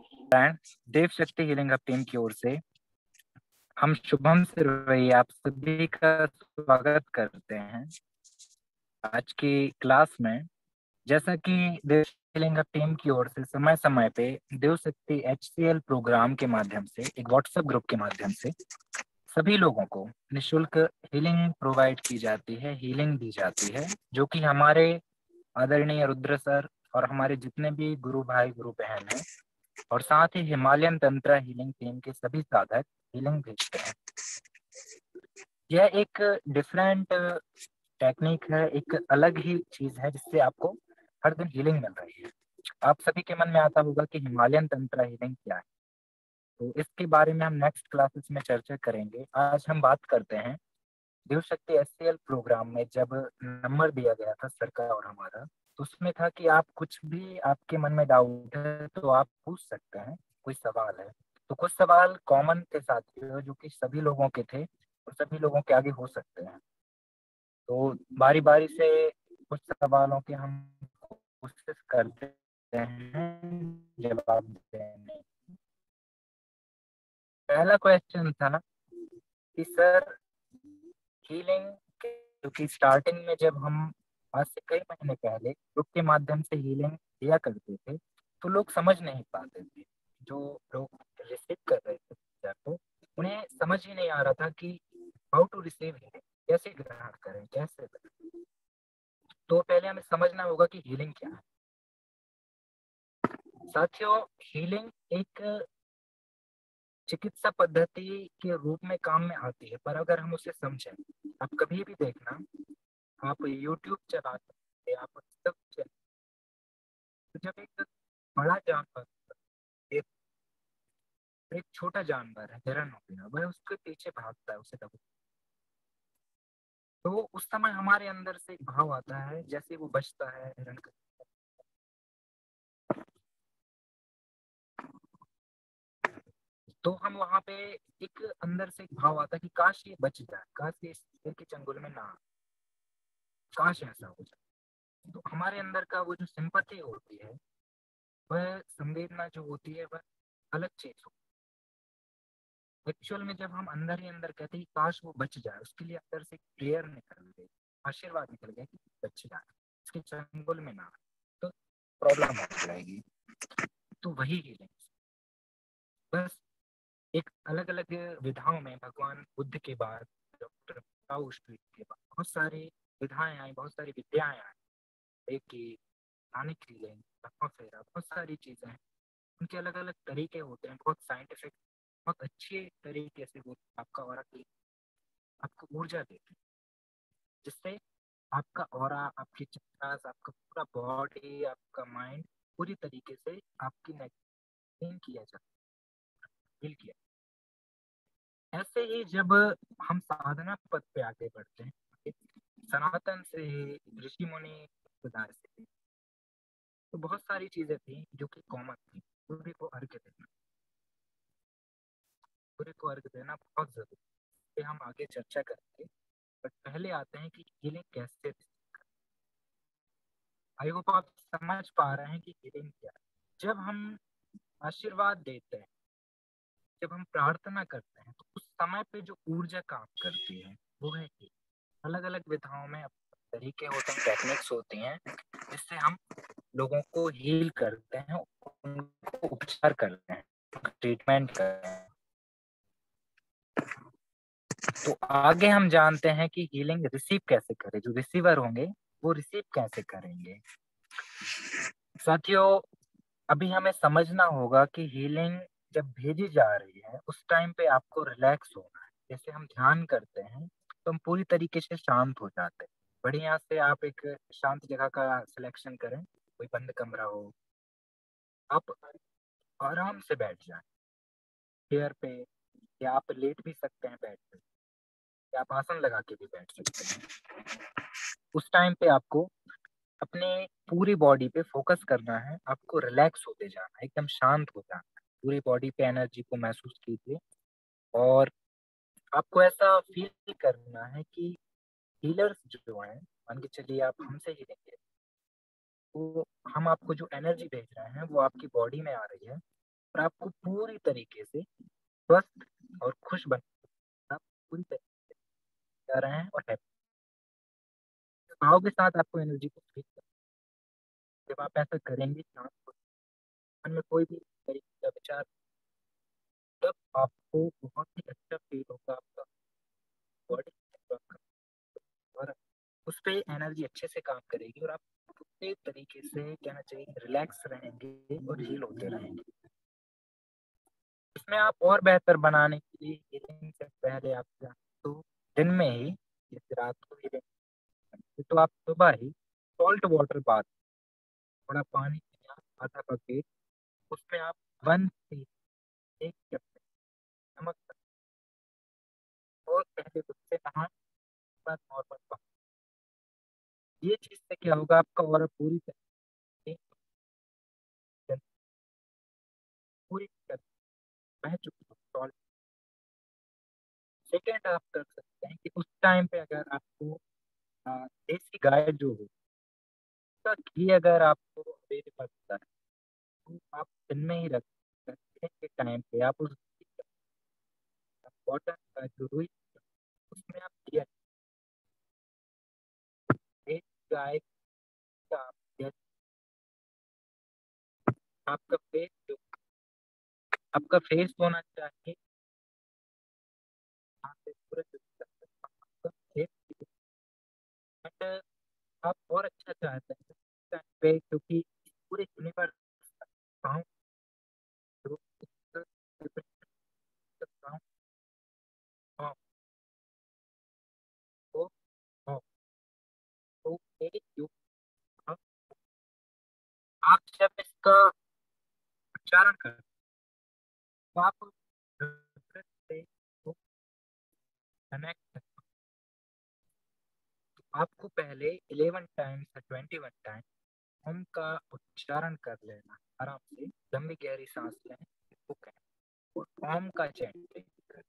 Friends, देव शक्ति healing hub team की ओर से हम शुभम सिरवैया आप सभी का स्वागत करते हैं आज की क्लास में। जैसा कि देव हीलिंग हब टीम की ओर से समय समय पे देव शक्ति HCL प्रोग्राम के माध्यम से एक व्हाट्सएप ग्रुप के माध्यम से सभी लोगों को निःशुल्क हीलिंग प्रोवाइड की जाती है, हीलिंग दी जाती है, जो कि हमारे आदरणीय रुद्र सर और हमारे जितने भी गुरु भाई गुरु बहन हैं और साथ ही हिमालयन तंत्र हीलिंग टीम के सभी साधक हीलिंग भेजते हैं। यह एक डिफरेंट टेक्निक है, एक अलग ही चीज है जिससे आपको हर दिन हीलिंग मिल रही है। आप सभी के मन में आता होगा कि हिमालयन तंत्र हीलिंग क्या है, तो इसके बारे में हम नेक्स्ट क्लासेस में चर्चा करेंगे। आज हम बात करते हैं देव शक्ति HCL प्रोग्राम में जब नंबर दिया गया था सर का और हमारा, तो उसमें था कि आप कुछ भी आपके मन में डाउट है तो आप पूछ सकते हैं, कोई सवाल है। तो कुछ सवाल कॉमन थे साथियों, जो कि सभी लोगों के थे और सभी लोगों के आगे हो सकते हैं। तो बारी बारी से कुछ सवालों के हम कोशिश करते हैं जवाब देने। पहला क्वेश्चन था कि सर हीलिंग क्योंकि स्टार्टिंग में जब हम आज से कई महीने पहले ग्रुप के माध्यम से हीलिंग दिया करते थे तो लोग समझ नहीं पाते थे। जो लोग रिसीव कर रहे थे पूजा को, उन्हें समझ ही नहीं आ रहा था कि हाउ टू रिसीव हीलिंग, कैसे ग्रहण करें, कैसे करें। तो पहले हमें समझना होगा कि हीलिंग क्या है। साथियों, हीलिंग एक चिकित्सा पद्धति के रूप में काम में आती है, पर अगर हम उसे समझें, आप कभी भी देखना, आप YouTube चलाते हैं, आप सब चलाते, तो जब एक बड़ा जानवर, एक एक छोटा जानवर है, हिरन हो गया, वह उसके पीछे भागता है उसे दबो, तो उस समय हमारे अंदर से एक भाव आता है, जैसे वो बचता है हिरन का, तो हम वहां पे एक अंदर से एक भाव आता है कि काश ये बच जाए, काश ये इस शेर के चंगुल में ना आए, काश ऐसा हो जाए। तो हमारे अंदर का वो जो सिंपैथी होती है, वह संवेदना जो होती है, वह अलग चीज होती है। एक्चुअल में जब हम अंदर ही अंदर कहते हैं कि काश वो बच जाए, उसके लिए अंदर से प्रेयर निकल गई, आशीर्वाद निकल गया कि बच जाए, इसके चंगुल में ना आए, तो प्रॉब्लम हो जाएगी। तो वही हीलिंग, बस एक अलग अलग विधाओं में भगवान बुद्ध के बाद, डॉक्टर ताओ स्ट्रीट के बाद बहुत सारी विधाएं आई, बहुत सारी विद्याएं आई, एक की नानक हीलिंग, ब्रह्मा फेरा, बहुत सारी चीजें हैं। उनके अलग अलग तरीके होते हैं, बहुत साइंटिफिक, बहुत अच्छे तरीके से वो आपका ऑरा की आपको ऊर्जा देते हैं, जिससे आपका ऑरा, आपकी चक्रास, आपका पूरा बॉडी, आपका माइंड पूरी तरीके से आपकी नेगेटिव किया जाता है, heal किया। ऐसे ही जब हम साधना पथ पे आगे बढ़ते हैं, सनातन से, ऋषि मुनि खुदा से, तो बहुत सारी चीजें थी जो कि कॉमन थी। सूर्य को अर्घ्य देना, सूर्य को अर्घ्य देना बहुत जरूरी है, हम आगे चर्चा करेंगे। बट पहले आते हैं कि हीलिंग कैसे। आई होप आप समझ पा रहे हैं कि हीलिंग क्या है। जब हम आशीर्वाद देते हैं, जब हम प्रार्थना करते हैं, तो उस समय पे जो ऊर्जा काम करती है वो है हीलिंग। अलग अलग विधाओं में तरीके होते हैं, टेक्निक्स होती हैं, जिससे हम लोगों को हील करते हैं, उनको उपचार करते हैं, ट्रीटमेंट करते हैं। तो आगे हम जानते हैं कि हीलिंग रिसीव कैसे करें, जो रिसीवर होंगे वो रिसीव कैसे करेंगे। साथियों, अभी हमें समझना होगा कि हीलिंग जब भेजी जा रही है उस टाइम पे आपको रिलैक्स होना है। जैसे हम ध्यान करते हैं तो हम पूरी तरीके से शांत हो जाते हैं। बढ़िया से आप एक शांत जगह का सिलेक्शन करें, कोई बंद कमरा हो, आप आराम से बैठ जाएं चेयर पे, या आप लेट भी सकते हैं बेड पे, या आप आसन लगा के भी बैठ सकते हैं। उस टाइम पे आपको अपने पूरी बॉडी पे फोकस करना है, आपको रिलैक्स होते जाना है, एकदम शांत हो जाना है। पूरी बॉडी पे एनर्जी को महसूस कीजिए और आपको ऐसा फील करना है कि हीलर्स जो हैं, मान के चलिए आप हमसे ही लेंगे, तो हम आपको जो एनर्जी भेज रहे हैं वो आपकी बॉडी में आ रही है और आपको पूरी तरीके से स्वस्थ और खुश बन, आप पूरी तरीके से जा रहे हैं और हैप्पी। भाव के साथ आपको एनर्जी को फील करना। जब आप ऐसा करेंगे, शांत हो, मन में कोई भी तरीके का विचार, तब आपको बहुत ही अच्छा फील होगा। आपका बॉडी और उस पे एनर्जी अच्छे से काम करेगी और आप पूरे तरीके से कहना चाहिए रिलैक्स रहेंगे और हील होते रहेंगे। इसमें आप और बेहतर बनाने के लिए हीलिंग से पहले आप चाहें तो दिन में ही, जैसे रात को हीलिंग, तो आप सुबह ही सॉल्ट वाटर बाथ, थोड़ा पानी पिया आधा बकेट, उसमें आप 1 से 1 चम्मच नमक और पहले उससे नहा, बाद नॉर्मल पानी। ये चीज से क्या होगा, आपका और पूरी तरह से पूरी तरह बह चुकी है सॉल्ट। सेकेंड आप कर सकते हैं कि उस टाइम पे अगर आपको देसी गाय जो हो, उसका घी अगर आपको अवेलेबल होता है, तो आप दिन में ही रखने के टाइम पे आप उस कॉटन का जो रुई, उसमें आप दिया, देसी गाय का आप दिया, आपका फेस जो, आपका फेस होना चाहिए, यहाँ से पूरे आपका फेस, बट आप और अच्छा चाहते हैं इस टाइम पे, क्योंकि पूरे यूनिवर्स जो तो तो मेरी जो, आप जब इसका उच्चारण करें, तो आप प्रकृति से कनेक्ट, आपको पहले 11 टाइम्स या 21 टाइम ओम का उच्चारण कर लेना आराम से। लंबी गहरी सांस लें, इसको कहें, और ओम का चैंटिंग करें।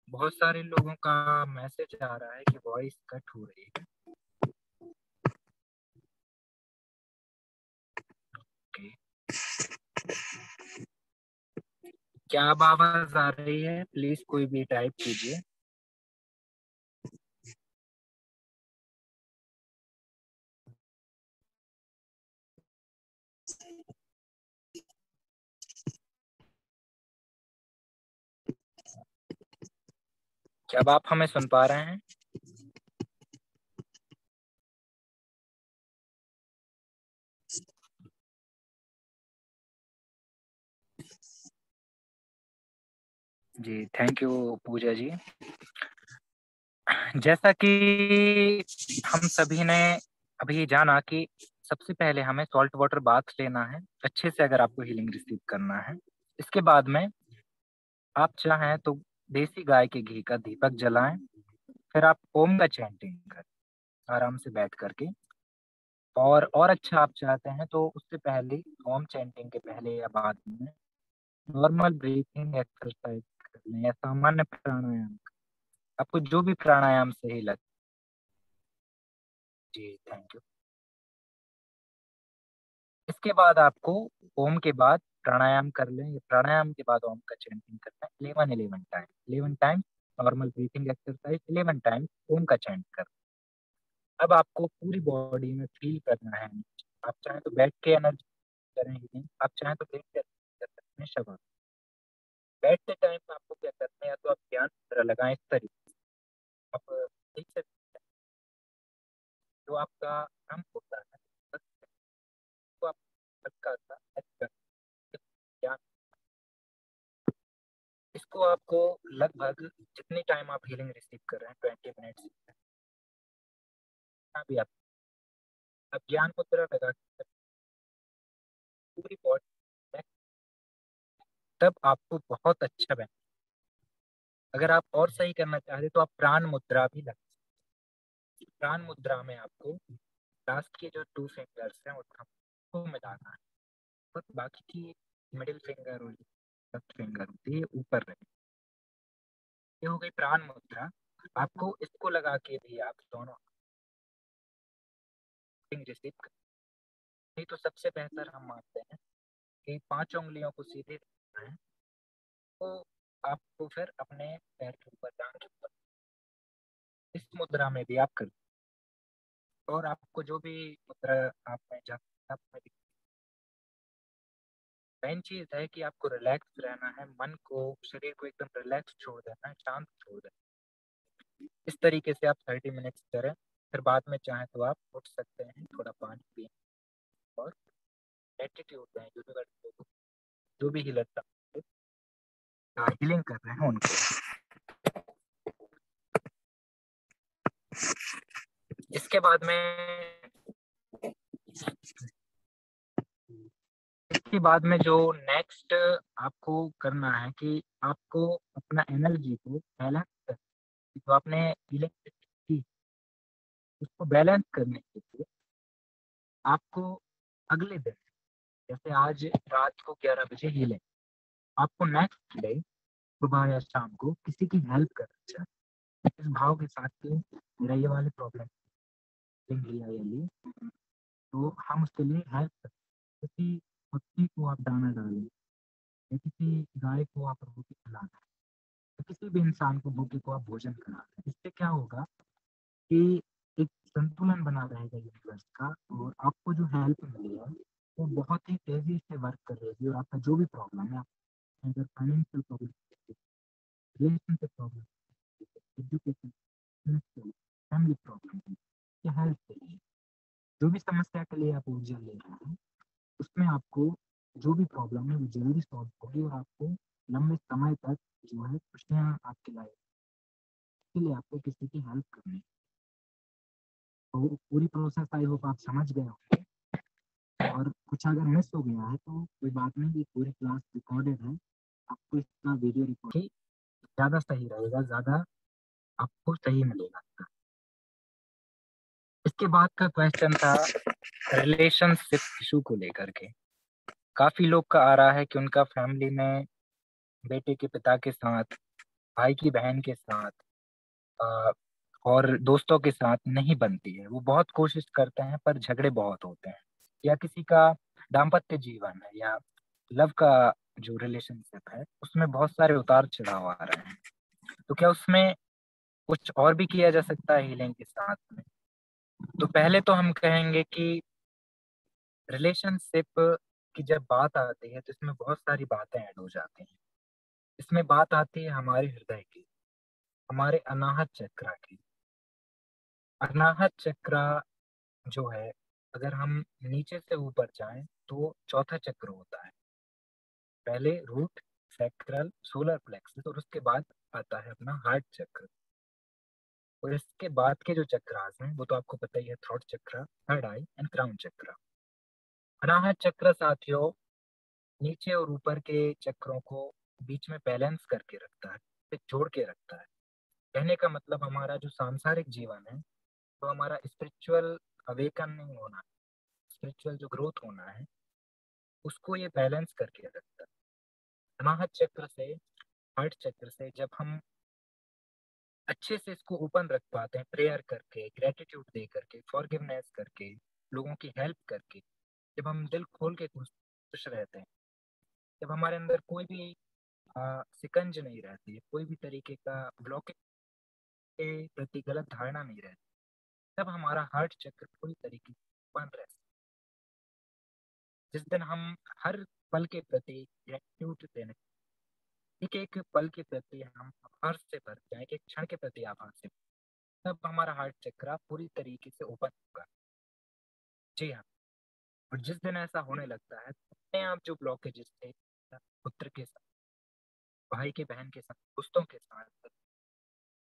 बहुत सारे लोगों का मैसेज आ रहा है कि वॉइस कट हो रही है। ओके, क्या अब आवाज आ रही है? प्लीज कोई भी टाइप कीजिए। क्या अब आप हमें सुन पा रहे हैं? जी, थैंक यू पूजा जी। जैसा कि हम सभी ने अभी जाना कि सबसे पहले हमें सॉल्ट वाटर बाथ लेना है अच्छे से, अगर आपको हीलिंग रिसीव करना है। इसके बाद में आप चाहें तो देसी गाय के घी का दीपक जलाएं, फिर आप ओम का चैंटिंग करें आराम से बैठ करके। और अच्छा आप चाहते हैं तो उससे पहले, ओम चैंटिंग के पहले या बाद में, नॉर्मल ब्रीथिंग एक्सरसाइज कर लें या सामान्य प्राणायाम, आपको जो भी प्राणायाम सही लगे। जी, थैंक यू। इसके बाद आपको ओम के बाद प्राणायाम कर लें, या प्राणायाम के बाद ओम का चैंटिंग करना है 11 time, 11 time normal breathing exercise, 11 time Om का चैंट कर। अब आपको पूरी बॉडी में फील करना है। आप चाहें तो बैठ के एनर्जी करें healing, आप चाहें तो लेट के कर सकते हैं शवा। बैठते टाइम आपको क्या करना है, या तो आप ध्यान मुद्रा लगाएं इस तरीके से, आप देख सकते हैं जो आपका हम होता है, बस तो आप हल्का सा ऐसे करके ध्यान, इसको आपको लगभग जितनी टाइम आप हीलिंग रिसीव कर रहे हैं, 20 मिनट्स, भी आप ज्ञान मुद्रा लगा के पूरी बॉडी, तब आपको बहुत अच्छा बने। अगर आप और सही करना चाहते तो आप प्राण मुद्रा भी लगा। प्राण मुद्रा में आपको लास्ट के जो 2 फिंगर्स हैं उसको मिलाना है, और बाकी की मिडिल फिंगर और फर्स्ट फिंगर होती है ऊपर रहे। ये हो गई प्राण मुद्रा। आपको इसको लगा के भी आप दोनों रिसीव कर, नहीं तो सबसे बेहतर हम मानते हैं कि 5 उंगलियों को सीधे रखना है। तो आपको फिर अपने पैर के ऊपर, टांग के ऊपर, इस मुद्रा में भी आप कर, और आपको जो भी मुद्रा आप में जहाँ मेन चीज है कि आपको रिलैक्स रहना है, मन को, शरीर को एकदम रिलैक्स छोड़ देना है, शांत छोड़ देना है। इस तरीके से आप 30 मिनट्स करें, फिर बाद में चाहें तो आप उठ सकते हैं, थोड़ा पानी पिए और एटीट्यूड दें जो भी हीलर हीलिंग कर रहे हैं उनको। इसके बाद में इसके बाद में जो नेक्स्ट आपको करना है कि आपको अपना एनर्जी को बैलेंस कर, जो आपने हीलिंग की उसको बैलेंस करने के लिए आपको अगले दिन, जैसे आज रात को 11 बजे हीलिंग, आपको नेक्स्ट डे सुबह या शाम को किसी की हेल्प करना चाहिए, इस भाव के साथ कि मेरा ये वाली प्रॉब्लम लिया या ली, तो हम उसके लिए हेल्प करें। किसी पक्षी को आप दाना डालें, या किसी गाय को आप रोटी खिला दें, या किसी भी इंसान को, भूखे को आप भोजन करा दें। इससे क्या होगा कि एक संतुलन बना रहेगा यूनिवर्स का, और आपको जो हेल्प मिली है वो बहुत ही तेजी से वर्क कर रहेगी, और आपका जो भी प्रॉब्लम है, अगर financial problem, relationship problem, education, family problem या हेल्थ के लिए, जो भी समस्या के लिए आप ऊर्जा ले रहे हैं, उसमें आपको जो भी प्रॉब्लम है वो जल्दी सॉल्व होगी, और आपको लंबे समय तक जो है खुशियाँ आपकी लाइफ, के लिए आपको किसी की हेल्प करनी है। तो पूरी प्रोसेस आई होप आप समझ गए होंगे, और कुछ अगर मिस हो गया है तो कोई बात नहीं, ये पूरी क्लास रिकॉर्डेड है, आपको इसका वीडियो रिकॉर्ड ज़्यादा सही रहेगा, ज़्यादा आपको सही मिलेगा। इसके बाद का क्वेश्चन था रिलेशनशिप इशू को लेकर के। काफी लोग का आ रहा है कि उनका फैमिली में बेटे के पिता के साथ, भाई की बहन के साथ, अ, और दोस्तों के साथ नहीं बनती है। वो बहुत कोशिश करते हैं पर झगड़े बहुत होते हैं, या किसी का दाम्पत्य जीवन है या लव का जो रिलेशनशिप है उसमें बहुत सारे उतार चढ़ाव आ रहे हैं। तो क्या उसमें कुछ और भी किया जा सकता है हीलिंग के साथ में? तो पहले तो हम कहेंगे कि रिलेशनशिप की जब बात आती है तो इसमें बहुत सारी बातें ऐड हो जाती हैं। इसमें बात आती है हमारे हृदय की, हमारे अनाहत चक्रा की। अनाहत चक्रा जो है, अगर हम नीचे से ऊपर जाएं तो चौथा चक्र होता है। पहले रूट, सैक्रल, सोलर प्लेक्सस, और उसके बाद आता है अपना हार्ट चक्र। और इसके बाद के जो चक्रास हैं वो तो आपको पता ही है, थ्रोट चक्र, थर्ड आई एंड क्राउन चक्र। अनाहत चक्र साथियों नीचे और ऊपर के चक्रों को बीच में बैलेंस करके रखता है, फिर जोड़ के रखता है। कहने का मतलब हमारा जो सांसारिक जीवन है, तो हमारा स्पिरिचुअल अवेकनिंग होना, स्पिरिचुअल जो ग्रोथ होना है, उसको ये बैलेंस करके रखता है। अनाहत चक्र से, हार्ट चक्र से जब हम अच्छे से इसको ओपन रख पाते हैं, प्रेयर करके, ग्रेटिट्यूड दे करके, फॉरगिवनेस करके, लोगों की हेल्प करके, जब हम दिल खोल के खुश रहते हैं, जब हमारे अंदर कोई भी सिकंज नहीं रहती है, कोई भी तरीके का ब्लॉकेज के प्रति गलत धारणा नहीं रहती, तब हमारा हार्ट चक्र पूरी तरीके से बंद रहता है। जिस दिन हम हर पल के प्रति ग्रेटिट्यूड देने, एक एक पल के प्रति हम आभार से भर जाए, एक एक क्षण के प्रति आभार से, तब हमारा हार्ट चक्र पूरी तरीके से ओपन होगा। जी हाँ। और जिस दिन ऐसा होने लगता है तो अपने आप जो ब्लॉकेजेस थे, पुत्र के साथ, भाई के बहन के साथ, दोस्तों के साथ,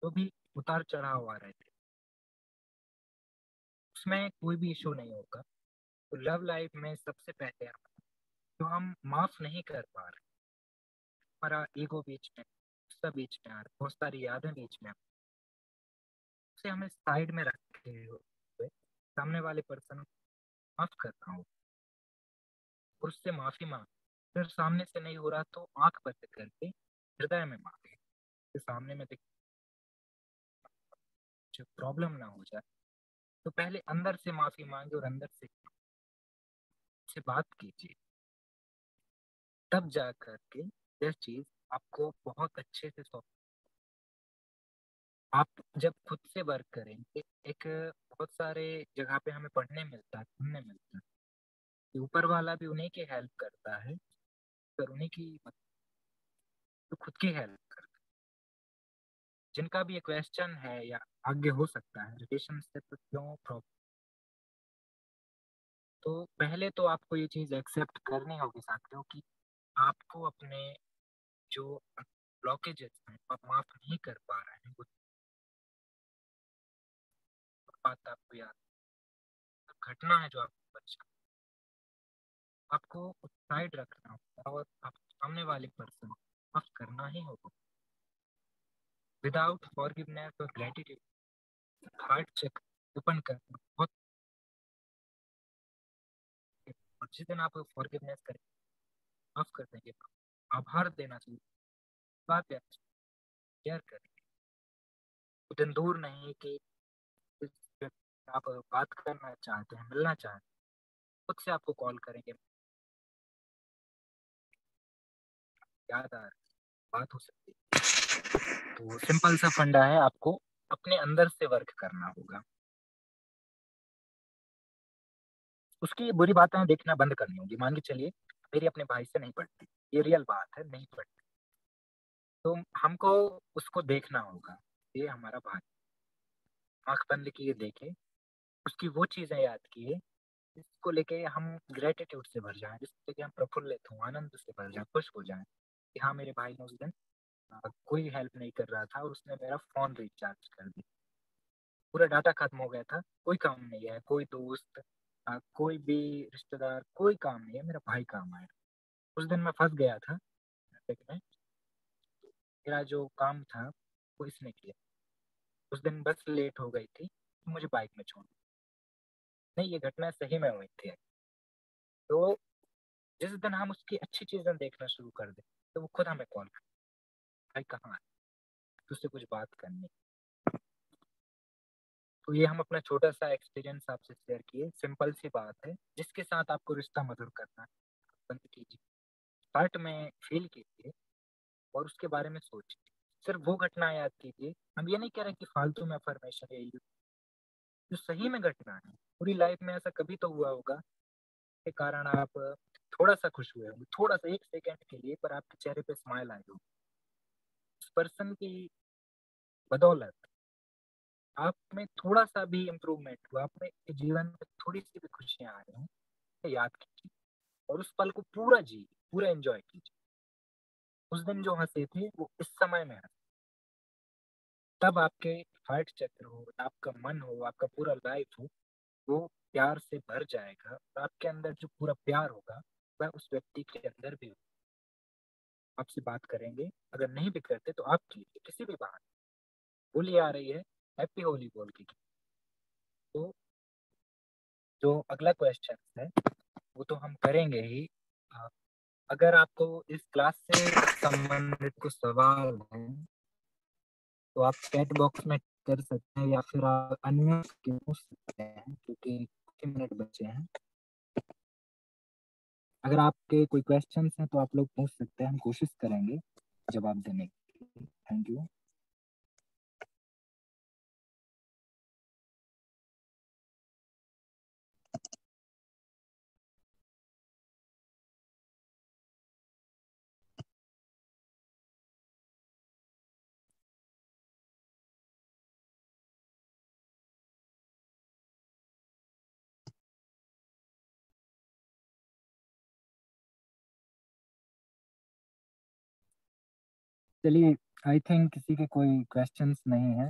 जो भी उतार चढ़ाव आ रहे थे, उसमें कोई भी इशू नहीं होगा। तो लव लाइफ में सबसे पहले जो हम माफ नहीं कर पा रहे, हमारा ईगो बीच में, गुस्सा बीच में आ रहा है, बहुत सारी यादें बीच में, उसे हमें साइड में रखे हुए सामने वाले पर्सन को माफ कर रहा हूँ, और उससे माफी मांग, फिर सामने से नहीं हो रहा तो आंख बंद करके हृदय में मांगे, कि सामने में जो प्रॉब्लम ना हो जाए, तो पहले अंदर से माफी मांगे और अंदर से बात कीजिए, तब जा करके यह चीज आपको बहुत अच्छे से सॉल्व। आप जब खुद से वर्क करेंगे, एक बहुत सारे जगह पे हमें पढ़ने मिलता है, सुनने मिलता है कि ऊपर वाला भी उन्हीं की हेल्प करता है, पर उन्हीं की तो खुद की हेल्प करता है। जिनका भी एक क्वेश्चन है या आगे हो सकता है रिलेशनशिप क्यों प्रॉब्लम, तो पहले तो आपको ये चीज एक्सेप्ट करनी होगी साथियों कि आपको अपने जो ब्लॉकेजेस हैं आप माफ नहीं कर पा रहे हैं, वो बात आपको याद, घटना है जो आपको बचा, आपको साइड रखना होगा और आप सामने वाले पर्सन माफ करना ही होगा। विदाउट फॉरगिवनेस और ग्रेटिट्यूड हार्ट चेक ओपन करना बहुत, और जिस दिन आप फॉरगिवनेस करें, माफ कर देंगे, आभार देना चाहिए, बात शेयर करें, वो दिन दूर नहीं कि जिस व्यक्ति से आप बात करना चाहते हैं, मिलना चाहते हैं, खुद से आपको कॉल करेंगे, याद आ रहा है, बात हो सकती है। तो सिंपल सा फंडा है, आपको अपने अंदर से वर्क करना होगा, उसकी बुरी बातें देखना बंद करनी होगी। मान के चलिए मेरी अपने भाई से नहीं पड़ती, ये रियल बात है, नहीं पड़ती, तो हमको उसको देखना होगा, ये हमारा भाई, आंख बंद किए देखे, उसकी वो चीजें याद किए जिसको लेके हम ग्रेटिट्यूड से भर जाएं, जिसको लेके हम प्रफुल्लित हों, आनंद से भर जाएं, खुश हो जाएं कि हाँ मेरे भाई ने उस दिन कोई हेल्प नहीं कर रहा था और उसने मेरा फोन रिचार्ज कर दिया, पूरा डाटा खत्म हो गया था, कोई काम नहीं है, कोई दोस्त कोई भी रिश्तेदार, कोई काम नहीं है, मेरा भाई काम आया। उस दिन मैं फंस गया था ट्रैफिक में, मेरा जो काम था वो इसने किया, उस दिन बस लेट हो गई थी तो मुझे बाइक में छोड़, नहीं ये घटना सही में हुई थी। तो जिस दिन हम उसकी अच्छी चीजें देखना शुरू कर दें, तो वो खुद हमें कॉल कर, भाई कहाँ है, तुझसे कुछ बात करनी। तो ये हम अपना छोटा सा एक्सपीरियंस आपसे शेयर किए, सिंपल सी बात है, जिसके साथ आपको रिश्ता मधुर करना है बंद कीजिए, हार्ट में फील कीजिए और उसके बारे में सोचिए, सिर्फ वो घटना याद कीजिए। हम ये नहीं कह रहे कि फालतू में अफर्मेशन है, जो सही में घटना है, पूरी लाइफ में ऐसा कभी तो हुआ होगा के कारण आप थोड़ा सा खुश हुए होंगे, थोड़ा सा एक सेकंड के लिए, पर आपके चेहरे पे स्माइल आई हो, उस पर्सन की बदौलत आप में थोड़ा सा भी इम्प्रूवमेंट हुआ, आप में जीवन में थोड़ी सी भी खुशियां आ रही हो, तो याद कीजिए और उस पल को पूरा जी, पूरा एंजॉय कीजिए। उस दिन जो हंसे थे वो इस समय में हंसे, तब आपके हार्ट चक्र हो, आपका मन हो, आपका पूरा लाइफ हो, वो प्यार से भर जाएगा और आपके अंदर जो पूरा प्यार होगा वह उस व्यक्ति के अंदर भी होगा। आपसे बात करेंगे, अगर नहीं भी करते तो आप कीजिए किसी भी बहाने, होली आ रही है, हैप्पी होली बोल के तो जो अगला क्वेश्चन है वो तो हम करेंगे ही। अ, अगर आपको इस क्लास से संबंधित कुछ सवाल हैं तो आप चैट बॉक्स में कर सकते हैं या फिर आप अनम्यूट के पूछ सकते हैं, क्योंकि कुछ मिनट बचे हैं। अगर आपके कोई क्वेश्चन हैं तो आप लोग पूछ सकते हैं, हम कोशिश करेंगे जवाब देने की। Thank you. चलिए, आई थिंक किसी के कोई क्वेश्चंस नहीं है।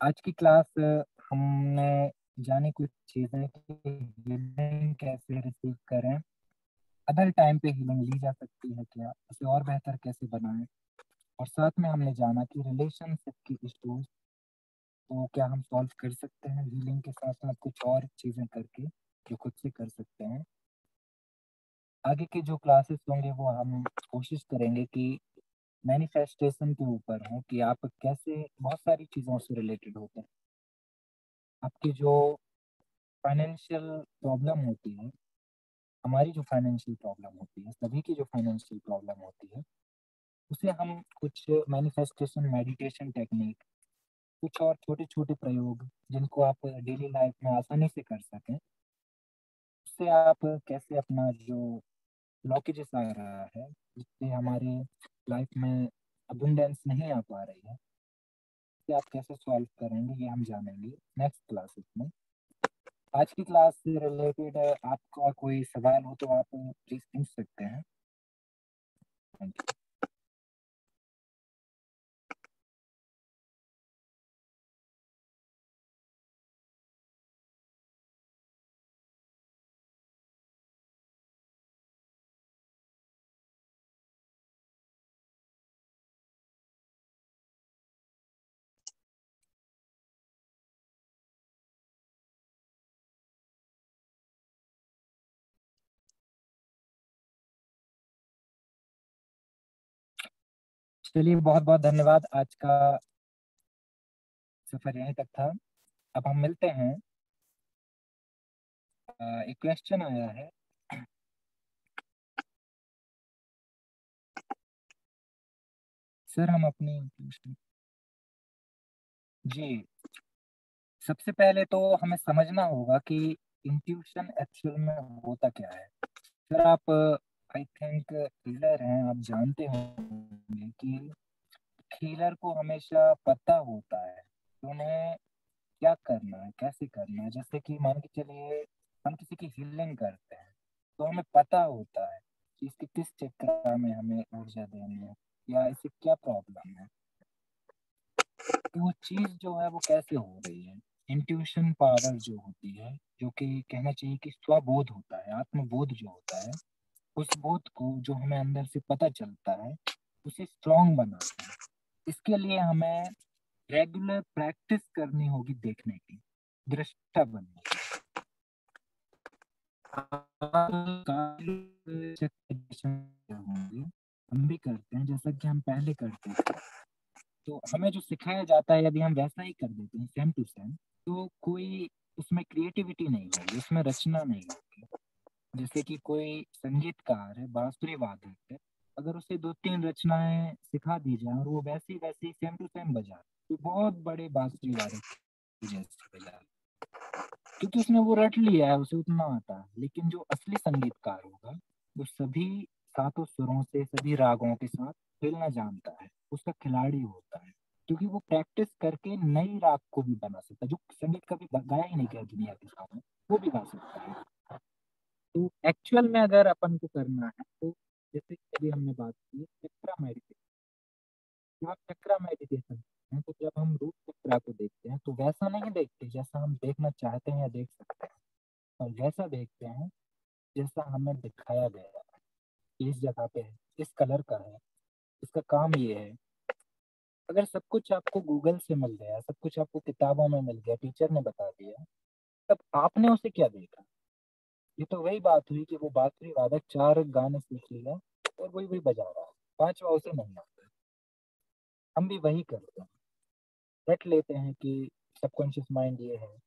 आज की क्लास हमने जाने कुछ चीजें कि हीलिंग कैसे रिसीव करें, अदर टाइम पे हीलिंग ली जा सकती है क्या, उसे और बेहतर कैसे बनाएं, और साथ में हमने जाना कि रिलेशनशिप की इश्यूज को क्या हम सॉल्व कर सकते हैं हीलिंग के साथ साथ कुछ और चीजें करके जो खुद से कर सकते हैं। आगे के जो क्लासेस होंगे वो हम कोशिश करेंगे कि मैनिफेस्टेशन के ऊपर हूँ कि आप कैसे बहुत सारी चीज़ों से रिलेटेड होते हैं। आपकी जो फाइनेंशियल प्रॉब्लम होती है, हमारी जो फाइनेंशियल प्रॉब्लम होती है, सभी की जो फाइनेंशियल प्रॉब्लम होती है, उसे हम कुछ मैनिफेस्टेशन मेडिटेशन टेक्निक, कुछ और छोटे छोटे प्रयोग जिनको आप डेली लाइफ में आसानी से कर सकें, उससे आप कैसे अपना जो ब्लॉकेजेस आ रहा है, जिससे हमारे लाइफ में अबुंडेंस नहीं आ पा रही है, इसे आप कैसे सॉल्व करेंगे ये हम जानेंगे नेक्स्ट क्लासेस में। आज की क्लास से रिलेटेड आपका कोई सवाल हो तो आप प्लीज पूछ सकते हैं। Thank you. चलिए, बहुत बहुत धन्यवाद। आज का सफर यहीं तक था। अब हम मिलते हैं। एक क्वेश्चन आया है। सर, हम अपनी जी, सबसे पहले तो हमें समझना होगा कि इंट्यूशन एक्चुअल में होता क्या है। सर, आप आई थिंक हीलर हैं, आप जानते होंगे कि हीलर को हमेशा पता होता है कि उन्हें क्या करना है, कैसे करना है। जैसे कि मान के चलिए, हम किसी की हीलिंग करते हैं तो हमें पता होता है कि इसके किस चक्र में हमें ऊर्जा देनी है या इसे क्या प्रॉब्लम है, कि वो चीज जो है वो कैसे हो रही है। इंट्यूशन पावर जो होती है, जो कि कहना चाहिए कि स्वबोध होता है, आत्मबोध जो होता है, उस बोध को जो हमें अंदर से पता चलता है, उसे स्ट्रांग बनाता है। इसके लिए हमें रेगुलर प्रैक्टिस करनी होगी, देखने की, दृष्टा बनने की। होंगे, हम भी करते हैं जैसा कि हम पहले करते थे। तो हमें जो सिखाया जाता है, यदि हम वैसा ही कर देते हैं सेम टू सेम, तो कोई उसमें क्रिएटिविटी नहीं होगी, उसमें रचना नहीं होगी। जैसे कि कोई संगीतकार है, बांसुरी वादक है, अगर उसे दो तीन रचनाएं सिखा दी जाए और वो वैसी वैसी सेम टू सेम बजा, तो बहुत बड़े बांसुरी वादक जैसे बजा, क्योंकि उसने वो रट लिया है, उसे उतना आता है। लेकिन जो असली संगीतकार होगा, वो सभी सातों सुरों से, सभी रागों के साथ खेलना जानता है, उसका खिलाड़ी होता है, क्योंकि वो प्रैक्टिस करके नई राग को भी बना सकता है, जो संगीत कभी गाया ही नहीं गया दुनिया के सामने, वो भी गा सकता है। तो एक्चुअल में अगर अपन को करना है तो, जैसे कि अभी हमने बात की चक्रा मेडिटेशन, जब हम चक्रा मेडिटेशन करते हैं तो जब हम रूट चक्रा को देखते हैं तो वैसा नहीं देखते जैसा हम देखना चाहते हैं या देख सकते हैं, और वैसा देखते हैं जैसा हमें दिखाया गया है, इस जगह पे है, इस कलर का है, इसका काम ये है। अगर सब कुछ आपको गूगल से मिल गया, सब कुछ आपको किताबों में मिल गया, टीचर ने बता दिया, तब आपने उसे क्या देखा। ये तो वही बात हुई कि वो बांसुरी वादक चार गाने सीख लिया और वही वही बजा रहा है, पांचवा उसे नहीं आता। हम भी वही करते हैं, रट लेते हैं कि सबकॉन्शियस माइंड ये है,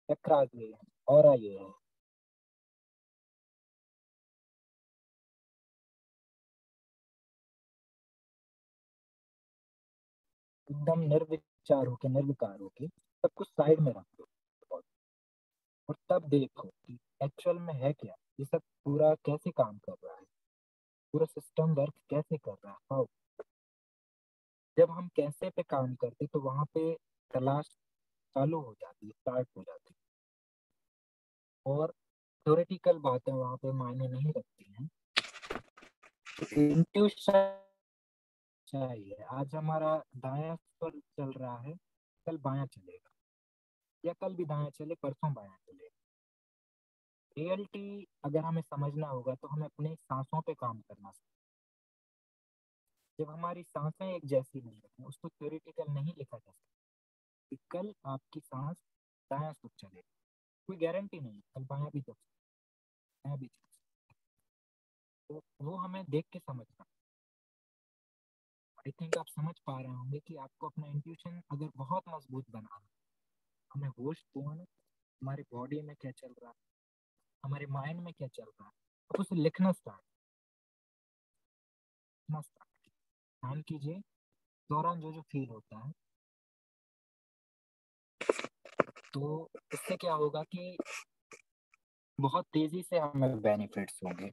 चक्रा ये है, और ये है। एकदम निर्विचार होके, निर्विकार होके सब कुछ साइड में रख दो, और तब देखो कि एक्चुअल में है क्या, ये सब पूरा कैसे काम कर रहा है, पूरा सिस्टम वर्क कैसे कर रहा है, हाउ। जब हम कैसे पे काम करते तो वहां पे तलाश चालू हो जाती है, स्टार्ट हो जाती है, और थ्योरेटिकल बातें वहां पे मायने नहीं रखती हैं। इंट्यूशन चाहिए, आज हमारा दायां पर चल रहा है, कल बायां चलेगा, या कल भी दायां चले, परसों बायां चलेगा। रियलिटी अगर हमें समझना होगा तो हमें अपने सांसों पे काम करना चाहिए। जब हमारी सांसें एक जैसी नहीं है, उसको थ्योरेटिकल नहीं लिखा जा सकता कि कल आपकी सांस दायां सुख चले, कोई गारंटी नहीं, कल बायां भी चल सकता है, दायां भी चल सकता है। तो वो हमें देख के समझना। आई थिंक आप समझ पा रहे होंगे कि आपको अपना इंट्यूशन अगर बहुत मजबूत बनाना, हमें होश पूर्ण हमारे बॉडी में क्या चल रहा है, हमारे माइंड में क्या चल रहा है, आप उसे लिखना स्टार्ट ध्यान कीजिए दौरान जो जो फील होता है। तो इससे क्या होगा कि बहुत तेजी से हमें बेनिफिट्स होंगे।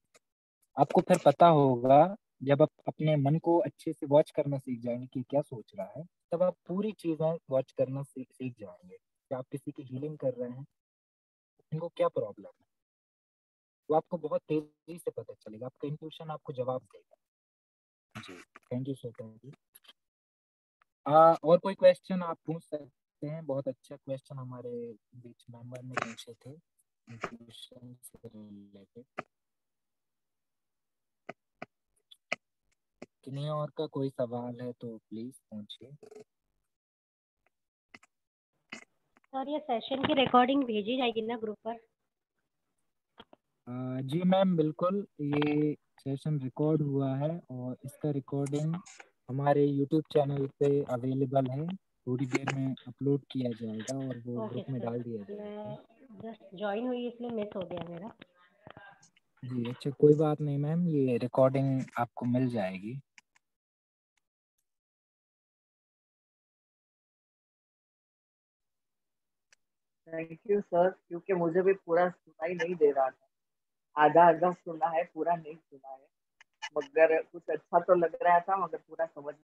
आपको फिर पता होगा जब आप अपने मन को अच्छे से वॉच करना सीख जाएंगे कि क्या सोच रहा है, तब आप पूरी चीजें वॉच करना सीख जाएंगे कि आप किसी की हीलिंग कर रहे हैं, उनको क्या प्रॉब्लम है, वो आपको बहुत तेजी से पता चलेगा, आपका इंट्यूशन आपको जवाब देगा। जी, थैंक यू श्वेता जी। और कोई क्वेश्चन आप पूछ सकते हैं, बहुत अच्छा क्वेश्चन हमारे बीच मेंबर ने पूछे थे इंट्यूशन से रिलेटेड। किन्हीं और का कोई सवाल है तो प्लीज पूछिए। सर ये सेशन की रिकॉर्डिंग भेजी जाएगी ना ग्रुप पर? जी मैम बिल्कुल, ये सेशन रिकॉर्ड हुआ है और इसका रिकॉर्डिंग हमारे यूट्यूब चैनल पे अवेलेबल है, थोड़ी देर में अपलोड किया जाएगा और वो ओके ग्रुप में सर, डाल दिया जाएगा। मैं जस्ट ज्वाइन हुई इसलिए मिस हो गया मेरा। जी अच्छा, कोई बात नहीं मैम, ये रिकॉर्डिंग आपको मिल जाएगी। थैंक यू सर, क्योंकि मुझे भी पूरा सुनाई नहीं दे रहा था, आधा आधा सुना है, पूरा नहीं सुना है, मगर कुछ अच्छा तो लग रहा था, मगर पूरा समझ